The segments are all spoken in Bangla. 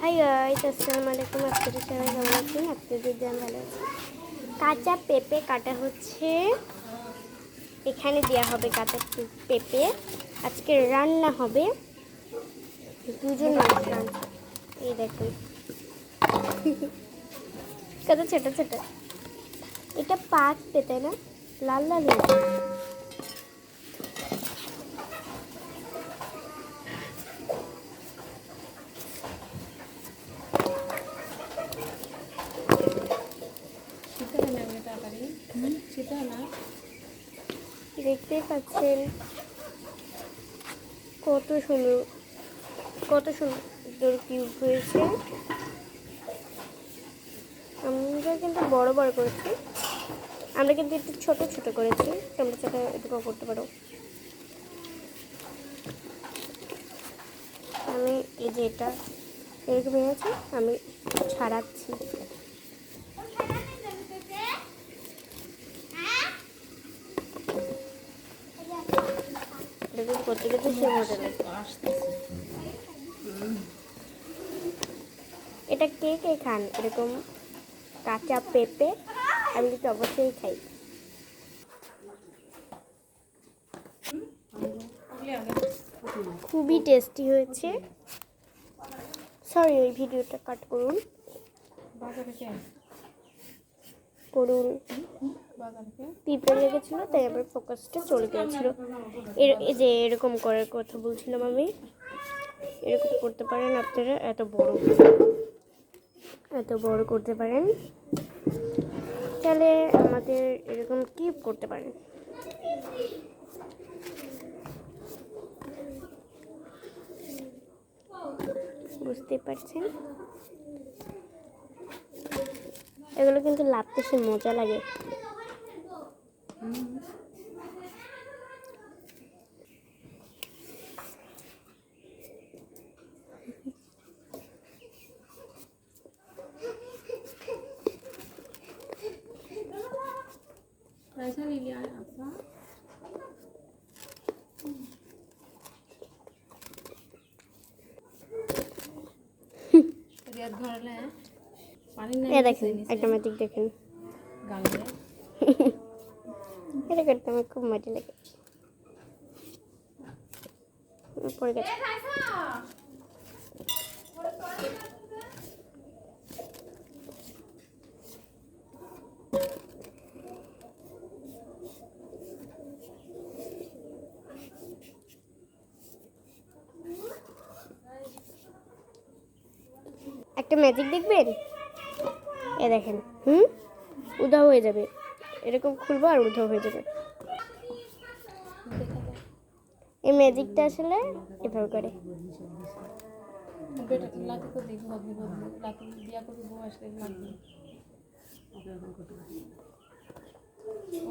হাই গাইস, আসসালামু আলাইকুম। আপনাদের সবাই কেমন আছেন? আপনাদের জন্য ভালো আছে। কাঁচা পেঁপে কাটা হচ্ছে, এখানে দেওয়া হবে কাঁচা পেঁপে। আজকে রান্না হবে দুজন মানুষ রান্না। এই দেখুন কত ছোট ছোট। এটা পাক পেতে না, লাল লাল হয়েছে। দেখতেই পাচ্ছেন কত সুন্দর কিউব হয়েছে। আমরা কিন্তু বড় বড় করেছি, আমরা কিন্তু একটু ছোট ছোট করেছি। তোমরা ছোট এটুকু করতে পারো। আমি এই যে এটা এরকম হয়েছে, আমি ছাড়াচ্ছি। এরকম করতে করতে সে মজা লাগে। এটা কে কে খান এরকম কাঁচা পেঁপে? আমি কিন্তু অবশ্যই খাই। খুবই টেস্টি হয়েছে। সরি, ওই ভিডিওটা কাট করুন। পিঁপড়ে লেগেছিল, তাই আবার ফোকাসটা চলে গিয়েছিল। এই যে এরকম করার কথা বলছিলাম আমি, এরকম করতে পারেন আপনারা। এত বড় করতে পারেন, তাহলে আমাদের এরকম কিউব করতে পারেন। বুঝতে পারছেন? এগুলো কিন্তু লাভতে সে মজা লাগে। पैसा ले लिया है आपका? रियाद घर ले पानी नहीं। ये देखें, ऑटोमेटिक देखें। गाल में এটা করতে আমার খুব মজা লাগে। পড়ে গেছে। একটা ম্যাজিক দেখবেন, এ দেখেন। উধাও হয়ে যাবে, এরকম খুলবো আর উধাও হয়ে যাবে। এই ম্যাজিকটা আসলে এভাবে করে। बेटा लाती को देखो अभी लाती दिया को भी वो ऐसे लाती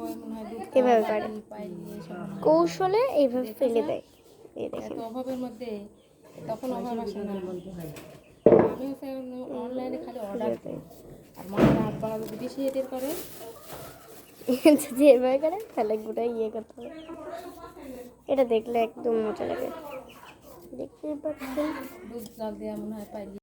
ওই মনে হয় দুধ এভাবে করে পাই এই সব কৌশলে এইভাবে ফেলে দেয়। এই দেখেন, এত অভাবের মধ্যে তখন অভাব আসে না। আমি অনলাইনে খালি অর্ডার দিই, আর মনে রাত বাড়াবে যদি সে এদের করে যদি এভাবে করে তাহলে গোটা ইয়ে করতে হবে। এটা দেখলে একদম মজা লাগে। দেখতে পাচ্ছেন দুধ জাল দেওয়া মনে হয় পাইলি।